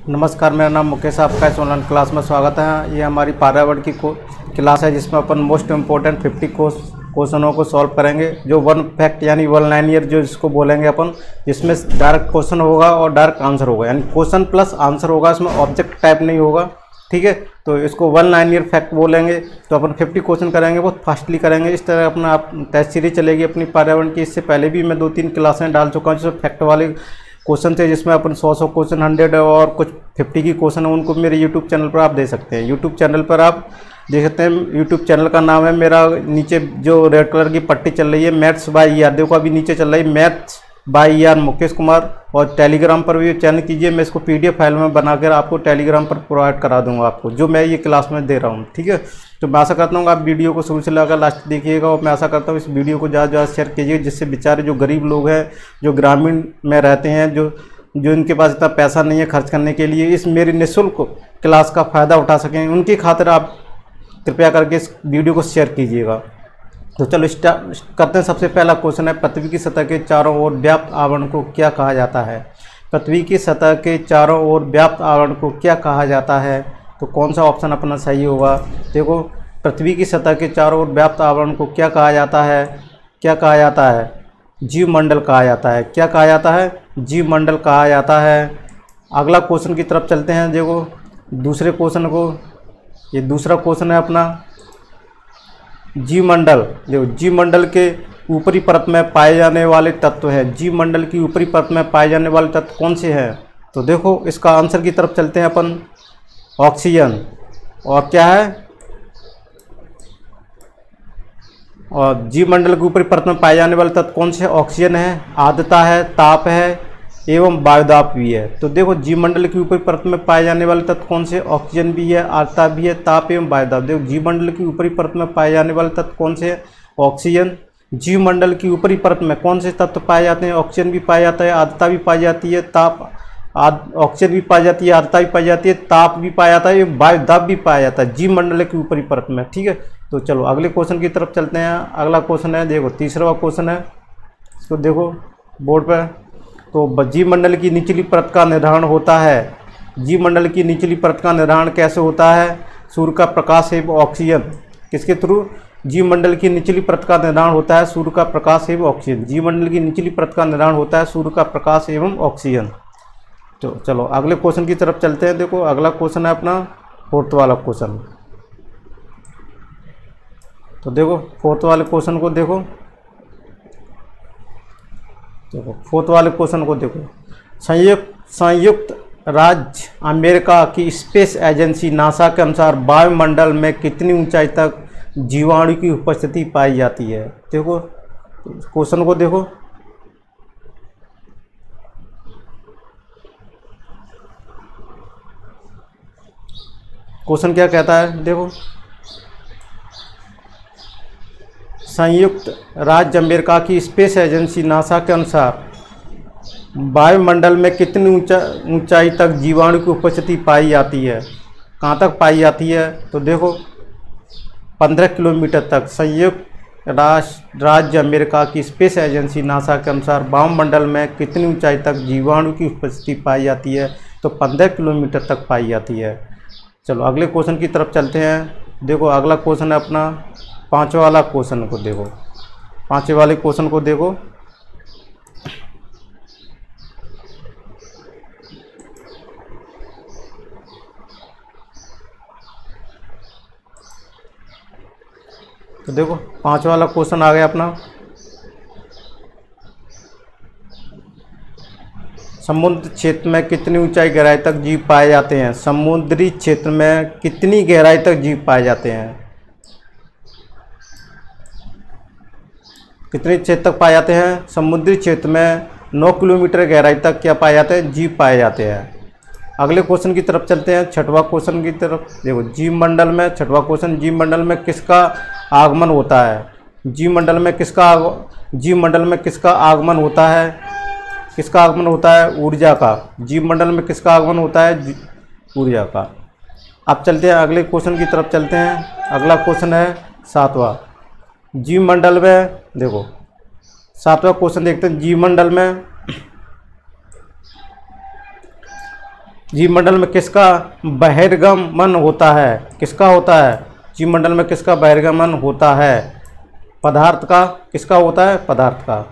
नमस्कार, मेरा नाम मुकेश, आपका इस ऑनलाइन क्लास में स्वागत है। ये हमारी पर्यावरण की क्लास है जिसमें अपन मोस्ट इम्पोर्टेंट 50 क्वेश्चनों को सॉल्व करेंगे। जो वन फैक्ट यानी वन लाइनर जो इसको बोलेंगे अपन, जिसमें डायरेक्ट क्वेश्चन होगा और डायरेक्ट आंसर होगा, यानी क्वेश्चन प्लस आंसर होगा, इसमें ऑब्जेक्ट टाइप नहीं होगा। ठीक है, तो इसको वन लाइनर फैक्ट बोलेंगे। तो अपन 50 क्वेश्चन करेंगे, बहुत फास्टली करेंगे। इस तरह अपना आप टेस्ट सीरीज चलेगी अपनी पर्यावरण की। इससे पहले भी मैं 2-3 क्लासें डाल चुका हूँ जिसमें फैक्ट वाले क्वेश्चन थे, जिसमें अपन 100 क्वेश्चन, 100 और कुछ 50 की क्वेश्चन है, उनको मेरे यूट्यूब चैनल पर आप दे सकते हैं। यूट्यूब चैनल पर आप देख सकते हैं, यूट्यूब चैनल का नाम है मेरा, नीचे जो रेड कलर की पट्टी चल रही है मैथ्स बाय ER, देखो अभी नीचे चल रही है maths by ER Mukesh Kumar. और टेलीग्राम पर भी चैनल कीजिए, मैं इसको PDF फाइल में बनाकर आपको टेलीग्राम पर प्रोवाइड करा दूंगा आपको, जो मैं ये क्लास में दे रहा हूँ। ठीक है, तो मैं आशा करता हूँ आप वीडियो को शुरू से लेकर लास्ट देखिएगा, और मैं आशा करता हूँ इस वीडियो को ज़्यादा से ज़्यादा शेयर कीजिए, जिससे बेचारे जो गरीब लोग हैं, जो ग्रामीण में रहते हैं, जो इनके पास इतना पैसा नहीं है खर्च करने के लिए, इस मेरी निःशुल्क क्लास का फ़ायदा उठा सकें, उनकी खातिर आप कृपया करके इस वीडियो को शेयर कीजिएगा। तो चलो स्टार्ट करते हैं। सबसे पहला क्वेश्चन है, पृथ्वी की सतह के चारों ओर व्याप्त आवरण को क्या कहा जाता है? पृथ्वी की सतह के चारों ओर व्याप्त आवरण को क्या कहा जाता है? तो कौन सा ऑप्शन अपना सही होगा? देखो, पृथ्वी की सतह के चारों ओर व्याप्त आवरण को क्या कहा जाता है? क्या कहा जाता है? जीव मंडल कहा जाता है। क्या कहा जाता है? जीव मंडल कहा जाता है। अगला क्वेश्चन की तरफ चलते हैं। देखो दूसरे क्वेश्चन को, ये दूसरा क्वेश्चन है अपना, जीव मंडल। देखो, जीव मंडल के ऊपरी परत में पाए जाने वाले तत्व हैं। जीव मंडल की ऊपरी परत में पाए जाने वाले तत्व कौन से हैं? तो देखो इसका आंसर की तरफ चलते हैं अपन, ऑक्सीजन। और क्या है? और जीव मंडल के ऊपरी परत में पाए जाने वाले तत्व कौन से? ऑक्सीजन है, आर्द्रता है, ताप है एवं वायुदाब भी है। तो देखो जीव मंडल की ऊपरी परत में पाए जाने वाले तत्व कौन से? ऑक्सीजन भी है, आर्द्रता भी है, ताप एवं वायुदाब। देखो जीव मंडल की ऊपरी परत में पाए जाने वाले तत्व कौन से? ऑक्सीजन। जीव मंडल की ऊपरी परत में कौन से तत्व पाए जाते हैं? ऑक्सीजन भी पाया जाता है, आर्द्रता भी पाई जाती है, ऑक्सीजन भी पाई जाती है, आर्द्रता भी पाई जाती है, ताप भी पाया जाता है, वायुदाब भी पाया जाता है जीव मंडल की ऊपरी परत में। ठीक है, तो चलो अगले क्वेश्चन की तरफ चलते हैं। अगला क्वेश्चन है, देखो तीसरा क्वेश्चन है, इसको देखो बोर्ड पर। तो जीव मंडल की निचली परत का निर्धारण होता है। जीव मंडल की निचली परत का निर्धारण कैसे होता है? सूर्य का प्रकाश एवं ऑक्सीजन। किसके थ्रू? जीव मंडल की निचली परत का निर्धारण होता है सूर्य का प्रकाश एवं ऑक्सीजन। जीव मंडल की निचली परत का निर्धारण होता है सूर्य का प्रकाश एवं ऑक्सीजन। तो चलो अगले क्वेश्चन की तरफ चलते हैं। देखो अगला क्वेश्चन है अपना फोर्थ वाला क्वेश्चन। तो देखो फोर्थ वाले क्वेश्चन को देखो, फोर्थ वाले क्वेश्चन को देखो। संयुक्त राज्य अमेरिका की स्पेस एजेंसी नासा के अनुसार वायुमंडल में कितनी ऊंचाई तक जीवाणु की उपस्थिति पाई जाती है? देखो क्वेश्चन को देखो, क्वेश्चन क्या कहता है? देखो, संयुक्त राज्य अमेरिका की स्पेस एजेंसी नासा के अनुसार वायुमंडल में कितनी ऊंचाई तक जीवाणु की उपस्थिति पाई जाती है? कहाँ तक पाई जाती है? तो देखो 15 किलोमीटर तक। संयुक्त राज्य अमेरिका की स्पेस एजेंसी नासा के अनुसार वायुमंडल में कितनी ऊंचाई तक जीवाणु की उपस्थिति पाई जाती है? तो 15 किलोमीटर तक पाई जाती है। चलो अगले क्वेश्चन की तरफ चलते हैं। देखो अगला क्वेश्चन है अपना पांचवा वाला क्वेश्चन को देखो, पांचवे वाले क्वेश्चन को देखो। तो देखो पांचवा वाला क्वेश्चन आ गया अपना, समुद्र क्षेत्र में कितनी ऊंचाई गहराई तक जीव पाए जाते हैं? समुद्री क्षेत्र में कितनी गहराई तक जीव पाए जाते हैं? कितने क्षेत्र तक पाए जाते हैं? समुद्री क्षेत्र में 9 किलोमीटर गहराई तक क्या पाए जाते हैं? जीव पाए जाते हैं। अगले क्वेश्चन की तरफ चलते हैं, छठवां क्वेश्चन की तरफ। देखो जीव मंडल में, छठवां क्वेश्चन, जीव मंडल में किसका आगमन होता है? जीव मंडल में किसका आगमन होता है? किसका आगमन होता है? ऊर्जा का। जीव मंडल में किसका आगमन होता है? ऊर्जा का। अब चलते हैं अगले क्वेश्चन की तरफ चलते हैं। अगला क्वेश्चन है सातवां। जीव मंडल में, देखो सातवां क्वेश्चन देखते हैं। जीव मंडल में जीव मंडल में किसका बहिर्गमन होता है? किसका होता है? जीव मंडल में किसका बहिर्गमन होता है? पदार्थ का। किसका होता है? पदार्थ का।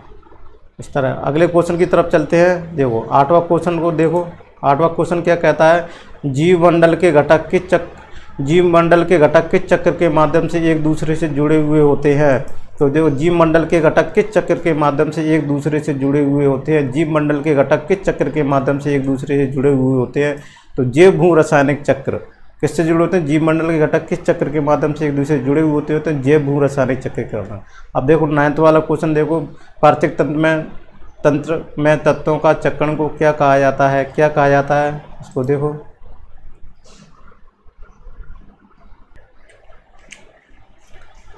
इस तरह अगले क्वेश्चन की तरफ चलते हैं। देखो 8वां क्वेश्चन को देखो। 8वां क्वेश्चन क्या कहता है? जीव मंडल के घटक किस चक्र के माध्यम से एक दूसरे से जुड़े हुए होते हैं? तो देखो जीव मंडल के घटक किस चक्र के माध्यम से एक दूसरे से जुड़े हुए होते हैं? जीव मंडल के घटक किस चक्र के माध्यम से एक दूसरे से जुड़े हुए होते हैं? तो जैव भू रासायनिक चक्र। किससे जुड़े होते हैं? जीव मंडल के घटक किस चक्र के माध्यम से एक दूसरे से जुड़े हुए होते हैं? जैव भू रासायनिक चक्र करना। अब देखो 9th वाला क्वेश्चन देखो। पार्थिव तंत्र में तत्वों का चक्रण को क्या कहा जाता है? क्या कहा जाता है इसको देखो।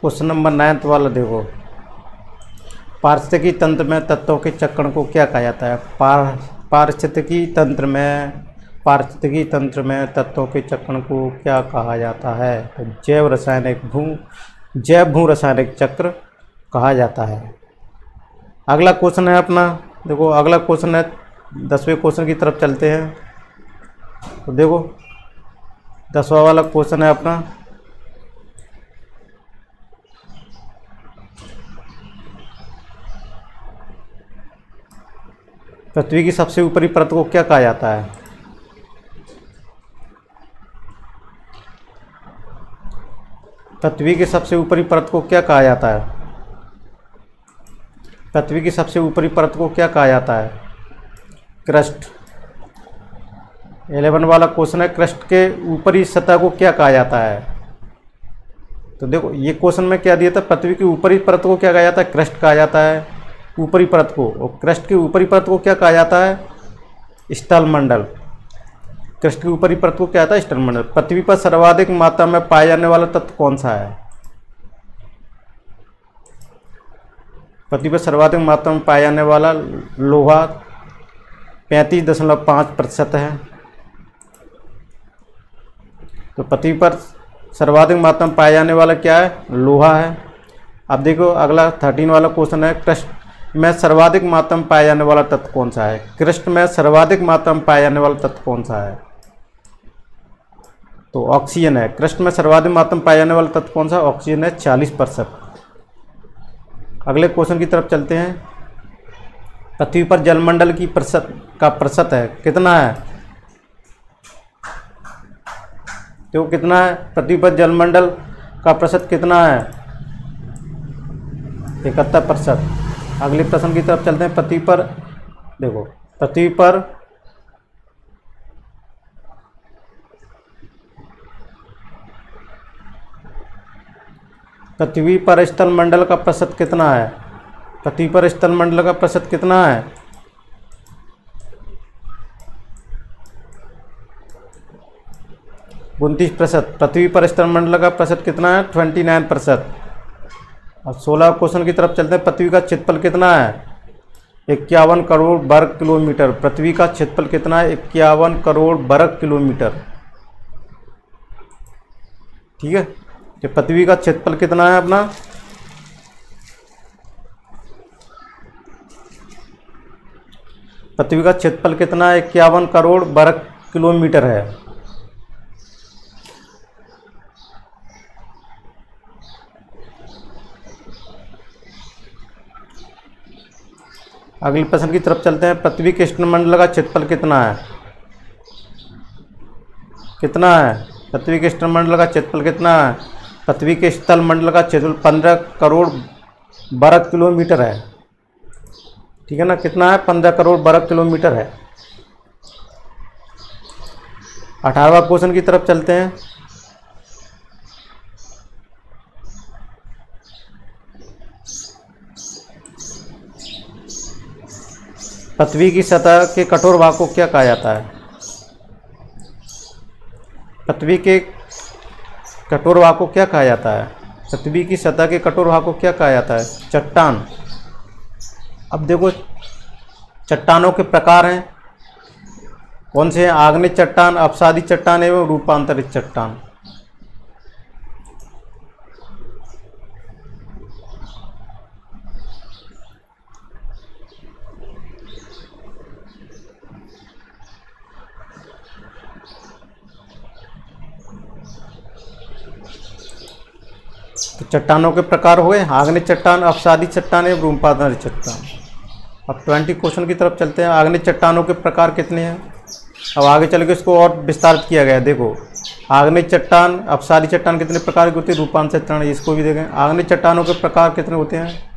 क्वेश्चन नंबर 9th वाला देखो। पारिस्थितिकी तंत्र में तत्वों के चक्रण को क्या कहा जाता है? पारिस्थितिकी तंत्र में तत्वों के चक्रण को क्या कहा जाता है? तो जैव भू रासायनिक चक्र कहा जाता है। अगला क्वेश्चन है अपना। देखो अगला क्वेश्चन है 10वें क्वेश्चन की तरफ चलते हैं। तो देखो 10वां वाला क्वेश्चन है अपना। पृथ्वी की सबसे ऊपरी परत को क्या कहा जाता है? पृथ्वी की सबसे ऊपरी परत को क्या कहा जाता है? पृथ्वी की सबसे ऊपरी परत को क्या कहा जाता है? क्रस्ट। 11 वाला क्वेश्चन है, क्रस्ट के ऊपरी सतह को क्या कहा जाता है? तो देखो ये क्वेश्चन में क्या दिया था? पृथ्वी की ऊपरी परत को क्या कहा जाता है? क्रस्ट कहा जाता है ऊपरी परत को। और क्रस्ट की ऊपरी परत को क्या कहा जाता है? स्थलमंडल। क्रस्ट की ऊपरी परत को क्या आता है? स्थलमंडल। पृथ्वी पर सर्वाधिक मात्रा में पाया जाने वाला तत्व कौन सा है? पृथ्वी पर सर्वाधिक मात्रा में पाया जाने वाला लोहा 35.5% है। तो पृथ्वी पर सर्वाधिक मात्रा में पाया जाने वाला क्या है? लोहा है। अब देखो अगला 13 वाला क्वेश्चन है, क्रस्ट में सर्वाधिक मात्रा में पाया जाने वाला तत्व कौन सा है? क्रस्ट में सर्वाधिक मात्रा में पाया जाने वाला तत्व कौन सा है? तो ऑक्सीजन है। क्रस्ट में सर्वाधिक मात्रा में पाया जाने वाला तत्व कौन सा? ऑक्सीजन है 40%। अगले क्वेश्चन की तरफ चलते हैं। पृथ्वी पर जलमंडल की प्रतिशत है कितना है? तो कितना है? पृथ्वी पर जलमंडल का प्रतिशत कितना है? 71%। अगले प्रश्न की तरफ चलते हैं। पृथ्वी पर देखो, पृथ्वी पर स्थलमंडल का प्रतिशत कितना है? पृथ्वी पर स्थलमंडल का प्रतिशत कितना है? 29%। पृथ्वी पर स्थलमंडल का प्रतिशत कितना है? 29%। अब 16 क्वेश्चन की तरफ चलते हैं। पृथ्वी का क्षेत्रफल कितना है? 51 करोड़ वर्ग किलोमीटर। पृथ्वी का क्षेत्रफल कितना है? 51 करोड़ वर्ग किलोमीटर। ठीक है, तो पृथ्वी का क्षेत्रफल कितना है अपना? पृथ्वी का क्षेत्रफल कितना है? 51 करोड़ वर्ग किलोमीटर है। अगले प्रश्न की तरफ चलते हैं। पृथ्वी के स्थलमंडल का क्षेत्रफल कितना है? कितना है? पृथ्वी के स्थलमंडल का क्षेत्रफल कितना है? पृथ्वी के स्थलमंडल का क्षेत्रफल 15 करोड़ वर्ग किलोमीटर है। ठीक है ना, कितना है? 15 करोड़ वर्ग किलोमीटर है। 18वां क्वेश्चन की तरफ चलते हैं। पृथ्वी की सतह के कठोर भाग को क्या कहा जाता है? पृथ्वी के कठोर भाग को क्या कहा जाता है? पृथ्वी की सतह के कठोर भाग को क्या कहा जाता है? चट्टान। अब देखो चट्टानों के प्रकार हैं कौन से हैं? आग्नेय चट्टान, अपसादी चट्टान एवं रूपांतरित चट्टान। तो चट्टानों के प्रकार हुए आग्नेय चट्टान, अपसादी चट्टान एवं रूपांतरित चट्टान। अब 20 क्वेश्चन की तरफ चलते हैं। आग्नेय चट्टानों के प्रकार कितने हैं? अब आगे चल के इसको और विस्तारित किया गया है। देखो, आग्नेय चट्टान, अपसादी चट्टान कितने प्रकार की होती है, रूपांतरित चट्टान, इसको भी देखें। आग्नेय चट्टानों के प्रकार कितने होते हैं?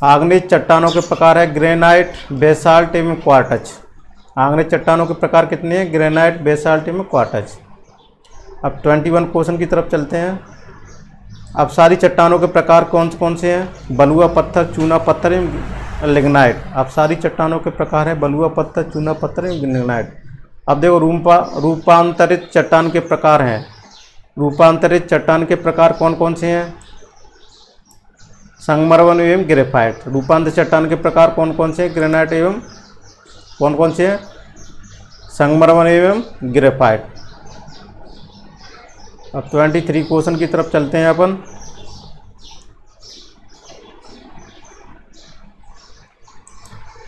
आग्नेय चट्टानों के प्रकार है ग्रेनाइट, बेसाल्ट एवं क्वार्टज। आग्नेय चट्टानों के प्रकार कितने हैं? ग्रेनाइट, बेसाल्ट एवं क्वार्टज। अब 21 क्वेश्चन की तरफ चलते हैं। अपसादी चट्टानों के प्रकार कौन कौन से हैं? बलुआ पत्थर, चूना पत्थर एवं लिग्नाइट। अपसादी चट्टानों के प्रकार है बलुआ पत्थर, चूना पत्थर एवं लिग्नाइट। अब देखो, रूपांतरित चट्टान के प्रकार हैं। रूपांतरित चट्टान के प्रकार कौन कौन से हैं? संगमरमर एवं ग्रेफाइट। रूपांतरित चट्टान के प्रकार कौन कौन से हैं? ग्रेनाइट एवं कौन कौन से हैं? संगमरमर एवं ग्रेफाइट। अब 23 क्वेश्चन की तरफ चलते हैं अपन।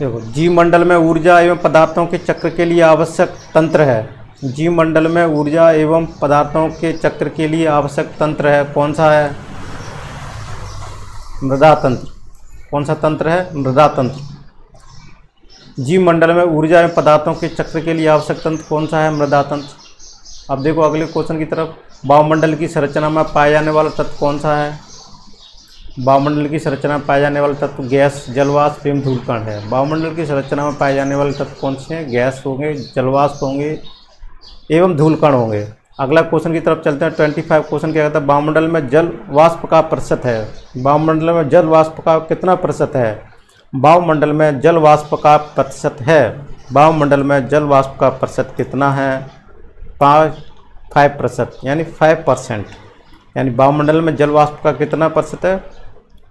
देखो, जीव मंडल में ऊर्जा एवं पदार्थों के चक्र के लिए आवश्यक तंत्र है। जीव मंडल में ऊर्जा एवं पदार्थों के चक्र के लिए आवश्यक तंत्र है, कौन सा है? मृदा तंत्र। कौन सा तंत्र है? मृदा तंत्र। जीव मंडल में ऊर्जा एवं पदार्थों के चक्र के लिए आवश्यक तंत्र कौन सा है? मृदा तंत्र। अब देखो अगले क्वेश्चन की तरफ। वायुमंडल की संरचना में पाया जाने वाला तत्व कौन सा है? वायुमंडल की संरचना में पाए जाने वाले तत्व गैस, जलवाष्प एवं धूलकण है। वायुमंडल की संरचना में पाए जाने वाले तत्व कौन से हैं? गैस होंगे, जलवाष्प होंगे एवं धूलकण होंगे। अगला क्वेश्चन की तरफ चलते हैं। 25 क्वेश्चन क्या कहता है? वायुमंडल में जल वाष्प का प्रतिशत है। वायुमंडल में जल वाष्प का कितना प्रतिशत है? वायुमंडल में जल वाष्प का प्रतिशत है। वायुमंडल में जल वाष्प का प्रतिशत कितना है? 5% यानी 5%। यानी वायुमंडल में जल वाष्प का कितना प्रतिशत है?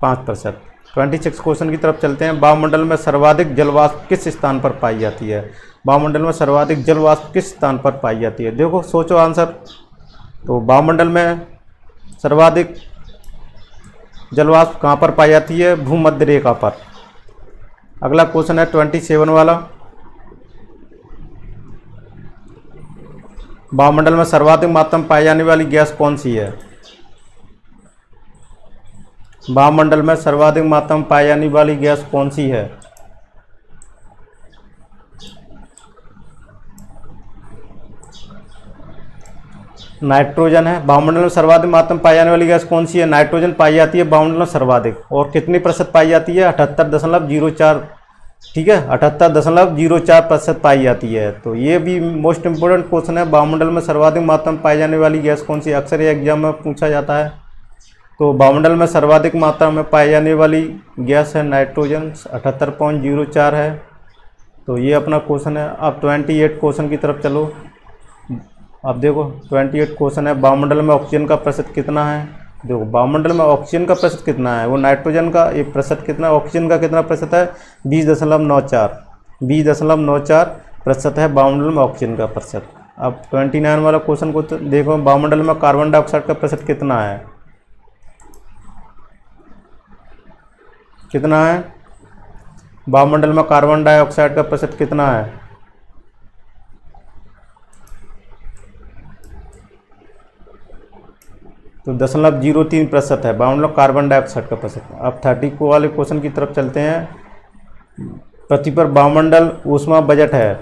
5%। 26 क्वेश्चन की तरफ चलते हैं। वायुमंडल में सर्वाधिक जल वाष्प किस स्थान पर पाई जाती है? वायुमंडल में सर्वाधिक जल वाष्प किस स्थान पर पाई जाती है? देखो, सोचो आंसर। तो वायुमंडल में सर्वाधिक जल वाष्प कहाँ पर पाई जाती है? भूमध्य रेखा पर। अगला क्वेश्चन है 27 वाला। वायुमंडल में सर्वाधिक मात्रा में पाई जाने वाली गैस कौन सी है? वायुमंडल में सर्वाधिक मात्रा में पाई जाने वाली गैस कौन सी है? नाइट्रोजन है। वायुमंडल में सर्वाधिक मात्रा में पाई जाने वाली गैस कौन सी है? नाइट्रोजन पाई जाती है वायुमंडल में सर्वाधिक। और कितनी प्रतिशत पाई जाती है? 78.04। ठीक है, 78.04% पाई जाती है। तो ये भी मोस्ट इंपोर्टेंट क्वेश्चन है। वायुमंडल में सर्वाधिक मात्रा में पाई जाने वाली गैस कौन सी? अक्सर ये एग्जाम में पूछा जाता है। तो वायुमंडल में सर्वाधिक मात्रा में पाई जाने वाली गैस है नाइट्रोजन, 78.04 है। तो ये अपना क्वेश्चन है। अब 28 क्वेश्चन की तरफ चलो। अब देखो 28 क्वेश्चन है। वायुमंडल में ऑक्सीजन का प्रतिशत कितना है? देखो, वायुमंडल में ऑक्सीजन का प्रतिशत कितना है? वो नाइट्रोजन का ये प्रतिशत कितना, ऑक्सीजन का कितना प्रतिशत है? 20.94। 20.94% है वायुमंडल में ऑक्सीजन का प्रतिशत। अब 29 वाला क्वेश्चन को तो देखो, वायुमंडल में कार्बन डाइऑक्साइड का प्रतिशत कितना है? कितना है? वायुमंडल में कार्बन डाइऑक्साइड का प्रतिशत कितना है? तो 0.03% है वायुमंडल में कार्बन डाइऑक्साइड का प्रतिशत। अब 30 को वाले क्वेश्चन की तरफ चलते हैं। पृथ्वी पर वायुमंडल ऊष्मा बजट है।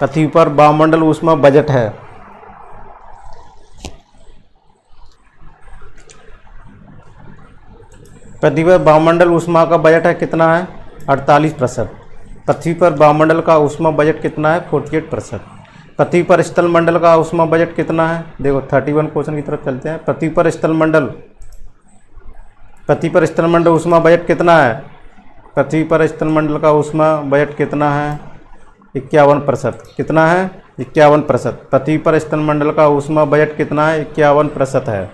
पृथ्वी पर वायुमंडल ऊष्मा बजट है। पृथ्वी पर वायुमंडल ऊष्मा का बजट है कितना है? 48%। पृथ्वी पर वायुमंडल का ऊष्मा बजट कितना है? 48%। पृथ्वी पर स्थल मंडल का ऊष्मा बजट कितना है? देखो 31 क्वेश्चन की तरफ चलते हैं। पृथ्वी पर स्थल मंडल ऊष्मा बजट कितना है? पृथ्वी पर स्थल मंडल का ऊष्मा बजट कितना है? 51%। कितना है? 51%। पृथ्वी पर स्थल मंडल का ऊष्मा बजट कितना है? 51% है।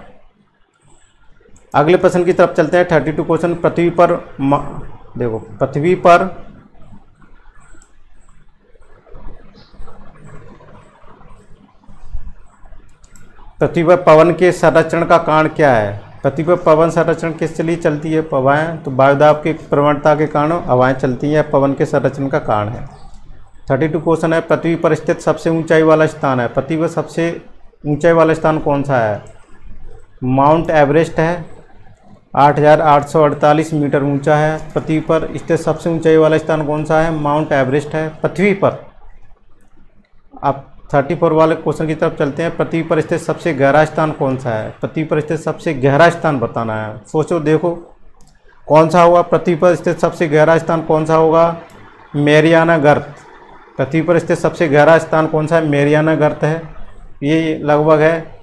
अगले प्रश्न की तरफ चलते हैं। 32 क्वेश्चन। पृथ्वी पर देखो, पृथ्वी पर पवन के संरक्षण का कारण क्या है? पृथ्वी पर पवन संरक्षण किस लिए चलती है? हवाएं। तो वायुदाब की प्रवणता के कारण हवाएं चलती हैं, पवन के संरक्षण का कारण है। 32 क्वेश्चन है। पृथ्वी पर स्थित सबसे ऊंचाई वाला स्थान है। पृथ्वी पर सबसे ऊंचाई वाला स्थान कौन सा है? माउंट एवरेस्ट है, 8,848 मीटर ऊंचा है। पृथ्वी पर स्थित सबसे ऊंचाई वाला स्थान कौन सा है? माउंट एवरेस्ट है पृथ्वी पर। अब 34 वाले क्वेश्चन की तरफ चलते हैं। पृथ्वी पर स्थित सबसे गहरा स्थान कौन सा है? पृथ्वी पर स्थित सबसे गहरा स्थान बताना है। सोचो देखो कौन सा होगा? पृथ्वी पर स्थित सबसे गहरा स्थान कौन सा होगा? मैरियाना गर्त। पृथ्वी पर स्थित सबसे गहरा स्थान कौन सा है? मैरियाना गर्त है। ये लगभग है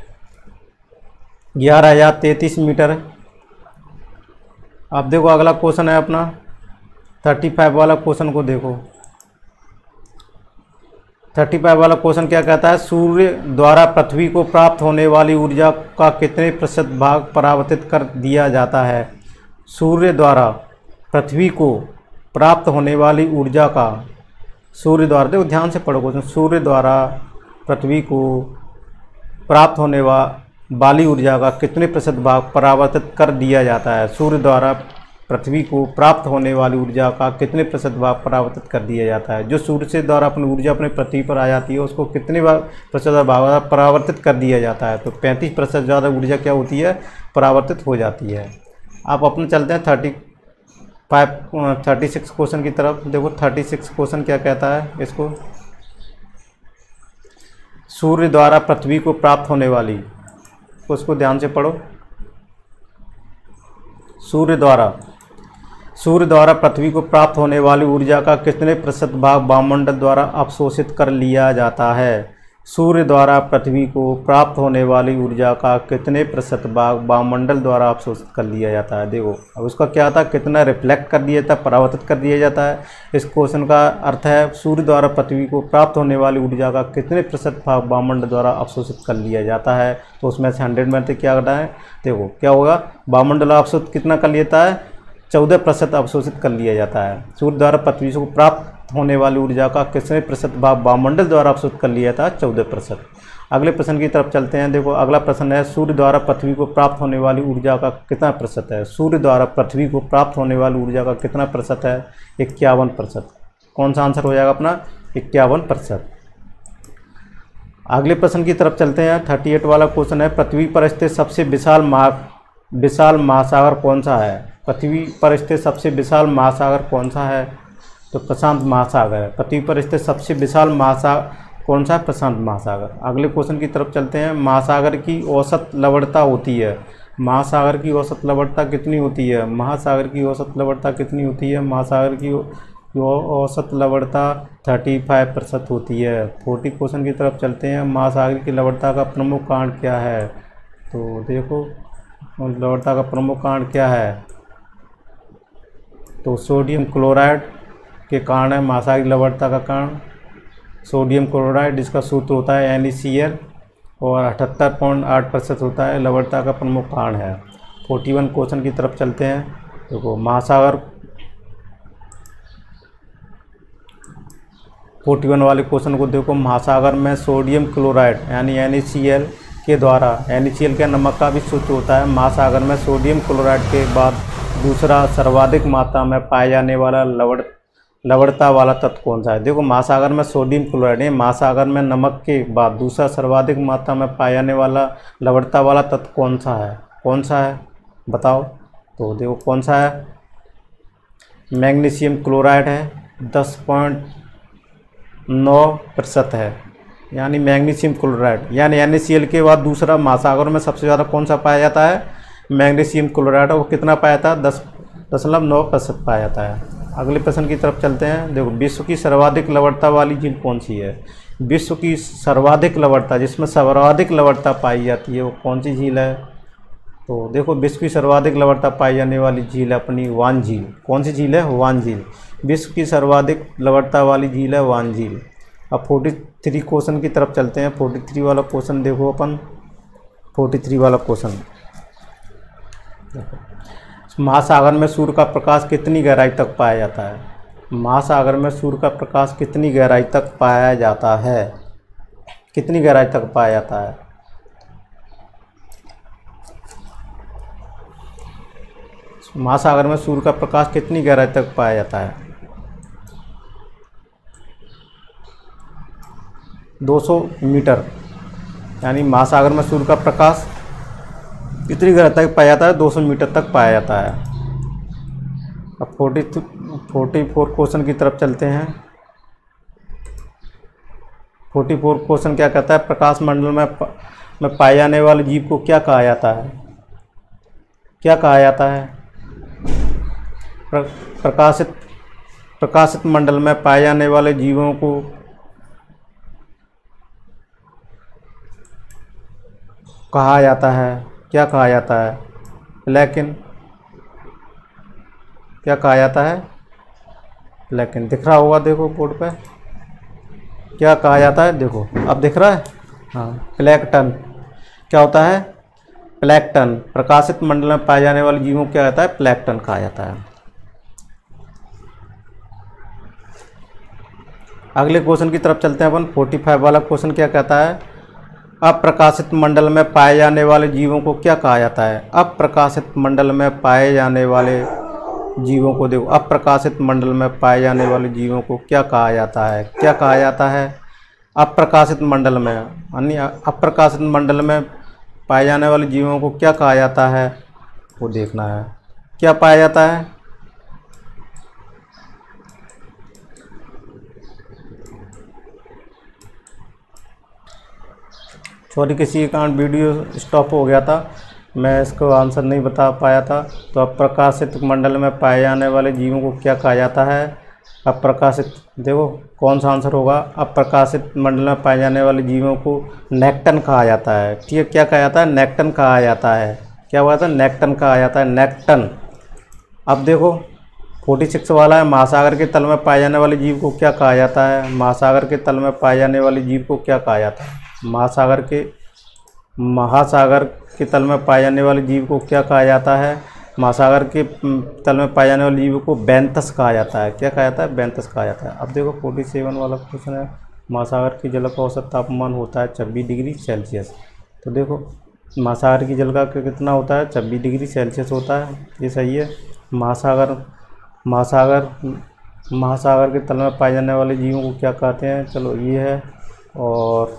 11,033 मीटर है। अब देखो अगला क्वेश्चन है अपना 35 वाला क्वेश्चन को देखो। 35 वाला क्वेश्चन क्या कहता है? सूर्य द्वारा पृथ्वी को प्राप्त होने वाली ऊर्जा का कितने प्रतिशत भाग परावर्तित कर दिया जाता है? सूर्य द्वारा पृथ्वी को प्राप्त होने वाली ऊर्जा का, सूर्य द्वारा, देखो ध्यान से पढ़ो क्वेश्चन, सूर्य द्वारा पृथ्वी को प्राप्त होने वाली ऊर्जा का कितने प्रतिशत भाग परावर्तित कर दिया जाता है? सूर्य द्वारा पृथ्वी को प्राप्त होने वाली ऊर्जा का कितने प्रतिशत भाग परावर्तित कर दिया जाता है? जो सूर्य से द्वारा अपनी ऊर्जा अपने पृथ्वी पर आ जाती है उसको कितने प्रतिशत भाग परावर्तित कर दिया जाता है? तो 35% ज़्यादा ऊर्जा क्या होती है? परावर्तित हो जाती है। आप अपने चलते हैं 36 क्वेश्चन की तरफ। देखो 36 क्वेश्चन क्या कहता है इसको? सूर्य द्वारा पृथ्वी को प्राप्त होने वाली, उसको ध्यान से पढ़ो। सूर्य द्वारा पृथ्वी को प्राप्त होने वाली ऊर्जा का कितने प्रतिशत भाग वायुमंडल द्वारा अवशोषित कर लिया जाता है? सूर्य द्वारा पृथ्वी को प्राप्त होने वाली ऊर्जा का कितने प्रतिशत भाग वायुमंडल द्वारा अवशोषित कर लिया जाता है? देखो अब उसका क्या था? कितना रिफ्लेक्ट कर दिया जाता है, परावर्तित कर दिया जाता है। इस क्वेश्चन का अर्थ है सूर्य द्वारा पृथ्वी को प्राप्त होने वाली ऊर्जा का कितने प्रतिशत भाग वायुमंडल द्वारा अवशोषित कर लिया जाता है। तो उसमें से 100 में से क्या करना है? देखो क्या होगा? वायुमंडल अवशोषित कितना कर लेता है? 14% अवशोषित कर लिया जाता है। सूर्य द्वारा पृथ्वी को प्राप्त होने वाली ऊर्जा का कितने प्रतिशत भाग वायुमंडल द्वारा अवशोषित कर लिया था? 14%। अगले प्रश्न की तरफ चलते हैं। देखो अगला प्रश्न है सूर्य द्वारा पृथ्वी को प्राप्त होने वाली ऊर्जा का कितना प्रतिशत है? सूर्य द्वारा पृथ्वी को प्राप्त होने वाली ऊर्जा का कितना प्रतिशत है? 51%। कौन सा आंसर हो जाएगा अपना? 51%। अगले प्रश्न की तरफ चलते हैं। 38 वाला क्वेश्चन है पृथ्वी पर स्थित सबसे विशाल महासागर कौन सा है? पृथ्वी पर स्थित सबसे विशाल महासागर कौन सा है? तो प्रशांत महासागर है। पृथ्वी पर स्थित सबसे विशाल महासागर कौन सा है? प्रशांत महासागर। अगले क्वेश्चन की तरफ चलते हैं। महासागर की औसत लवणता होती है। महासागर की औसत लवणता कितनी होती है? महासागर की औसत लवणता कितनी होती है? महासागर की औसत लवणता 35% होती है। 40 क्वेश्चन की तरफ चलते हैं। महासागर की लवणता का प्रमुख कारण क्या है? तो देखो लवणता का प्रमुख कारण क्या है? तो सोडियम क्लोराइड के कारण है महासागर की लवणता का कारण सोडियम क्लोराइड, जिसका सूत्र होता है NaCl और 78.8% होता है, लवणता का प्रमुख कारण है। 41 क्वेश्चन की तरफ चलते हैं। देखो महासागर 41 वाले क्वेश्चन को देखो। महासागर में सोडियम क्लोराइड यानी NaCl के द्वारा, NaCl के नमक का भी सूत्र होता है। महासागर में सोडियम क्लोराइड के बाद दूसरा सर्वाधिक मात्रा में पाया जाने वाला लवणता वाला तत्व कौन सा है? देखो महासागर में सोडियम क्लोराइड है। महासागर में नमक के बाद दूसरा सर्वाधिक मात्रा में पाया जाने वाला लवणता वाला तत्व कौन सा है? कौन सा है बताओ? तो देखो कौन सा है? मैग्नीशियम क्लोराइड है, 10.9% है, यानी मैग्नीशियम क्लोराइड। यानी NaCl के बाद दूसरा महासागर में सबसे ज़्यादा कौन सा पाया जाता है? Magnesium chloride. वो कितना पाया जाता है? 10.9% पाया जाता है। अगले प्रश्न की तरफ चलते हैं। देखो विश्व की सर्वाधिक लवणता वाली झील कौन सी है? विश्व की सर्वाधिक लवणता, जिसमें सर्वाधिक लवणता पाई जाती है, वो कौन सी झील है? तो देखो विश्व की सर्वाधिक लवणता पाई जाने वाली झील है अपनी वान झील। कौन सी झील है? वान झील। विश्व की सर्वाधिक लवणता वाली झील है वान झील। अब 43 क्वेश्चन की तरफ चलते हैं। 43 वाला क्वेश्चन देखो अपन। 43 वाला क्वेश्चन देखो, महासागर में सूर्य का प्रकाश कितनी गहराई तक पाया जाता है? महासागर में सूर्य का प्रकाश कितनी गहराई तक पाया जाता है? कितनी गहराई तक पाया जाता है? महासागर में सूर्य का प्रकाश कितनी गहराई तक पाया जाता है? 200 मीटर। यानी महासागर में सूर्य का प्रकाश कितनी गहराई तक पाया जाता है? 200 मीटर तक पाया जाता है। अब 44 क्वेश्चन की तरफ चलते हैं। 44 क्वेश्चन क्या कहता है? प्रकाश मंडल में पाए जाने वाले जीव को क्या कहा जाता है? क्या कहा जाता है? प्रकाशित मंडल में पाए जाने वाले जीवों को कहा जाता है, क्या कहा जाता है? लेकिन क्या कहा जाता है? लेकिन दिख रहा होगा, देखो बोर्ड पे क्या कहा जाता है, देखो अब दिख रहा है। हाँ, प्लैंकटन। क्या होता है? प्लैंकटन। प्रकाशित मंडल में पाए जाने वाले जीवों को क्या कहता है? प्लैंकटन कहा जाता है। अगले क्वेश्चन की तरफ चलते हैं अपन। 45 वाला क्वेश्चन क्या कहता है? अप्रकाशित मंडल में पाए जाने वाले जीवों को क्या कहा जाता है? अप्रकाशित मंडल में पाए जाने वाले जीवों को, देखो अप्रकाशित मंडल में पाए जाने वाले जीवों को क्या कहा जाता है? क्या कहा जाता है? अप्रकाशित मंडल में, अन्य अप्रकाशित मंडल में पाए जाने वाले जीवों को क्या कहा जाता है, वो देखना है। क्या पाया जाता है? सॉरी, किसी के कारण वीडियो स्टॉप हो गया था, मैं इसको आंसर नहीं बता पाया था। तो अप्रकाशित मंडल में पाए जाने वाले जीवों को क्या कहा जाता है? अप्रकाशित, देखो कौन सा आंसर होगा? अप्रकाशित मंडल में पाए जाने वाले जीवों को नेक्टन कहा जाता है। ठीक है, क्या कहा जाता है? नेक्टन कहा जाता है। क्या हुआ था? नेक्टन कहा जाता है, नेक्टन। अब देखो 46 वाला है, महासागर के तल में पाए जाने वाले जीव को क्या कहा जाता है? महासागर के तल में पाए जाने वाले जीव को क्या कहा जाता है? महासागर के तल में पाए जाने वाले जीव को क्या कहा जाता है? महासागर के तल में पाए जाने वाले जीव को बेंथस कहा जाता है। क्या कहा जाता है? बेंथस कहा जाता है। अब देखो 47 वाला क्वेश्चन है, महासागर की जल का औसत तापमान होता है 26 डिग्री सेल्सियस। तो देखो महासागर की जल का कितना होता है? 26 डिग्री सेल्सियस होता है, ये सही है। महासागर के तल में पाए जाने वाले जीवों को क्या कहते हैं? चलो ये है। और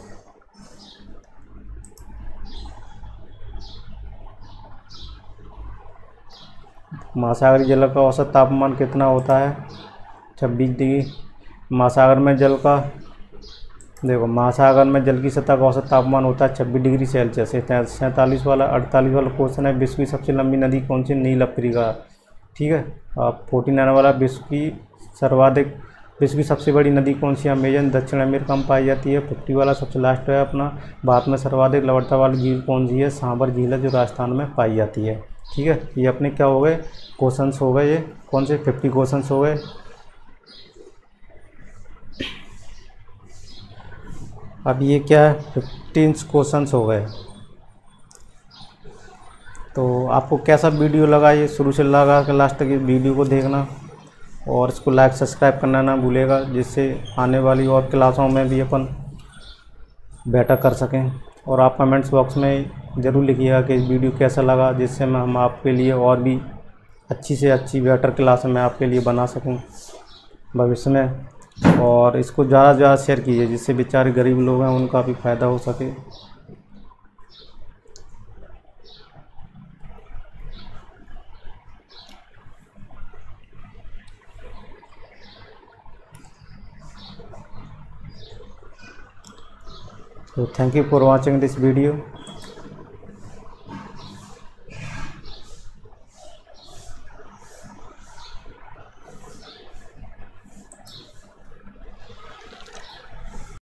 महासागरीय जल का औसत तापमान कितना होता है? 26 डिग्री। महासागर में जल का, देखो महासागर में जल की सतह का औसत तापमान होता है 26 डिग्री सेल्सियस। 47 वाला 48 वाला क्वेश्चन है, विश्व की सबसे लंबी नदी कौन सी? नील अफ्रीका। ठीक है। 49 वाला, विश्व की सबसे बड़ी नदी कौन सी? अमेजन, दक्षिण अमेरिका में पाई जाती है। 50 वाला सबसे लास्ट है अपना, भारत में सर्वाधिक लवणता वाली झील कौन सी है? सांभर झील है, जो राजस्थान में पाई जाती है। ठीक है, ये अपने क्या हो गए? क्वेश्चंस हो गए। ये कौन से? 50 क्वेश्चंस हो गए। अब ये क्या है? 15 क्वेश्चंस हो गए। तो आपको कैसा वीडियो लगा? ये शुरू से लगा के लास्ट तक ये वीडियो को देखना, और इसको लाइक सब्सक्राइब करना ना भूलेगा, जिससे आने वाली और क्लासों में भी अपन बेटर कर सकें। और आप कमेंट्स बॉक्स में ज़रूर लिखिएगा कि इस वीडियो कैसा लगा, जिससे हम आपके लिए और भी अच्छी से अच्छी बेटर क्लास मैं आपके लिए बना सकूं भविष्य में। और इसको ज़्यादा से ज़्यादा शेयर कीजिए, जिससे बेचारे गरीब लोग हैं उनका भी फ़ायदा हो सके। So thank you for watching this video.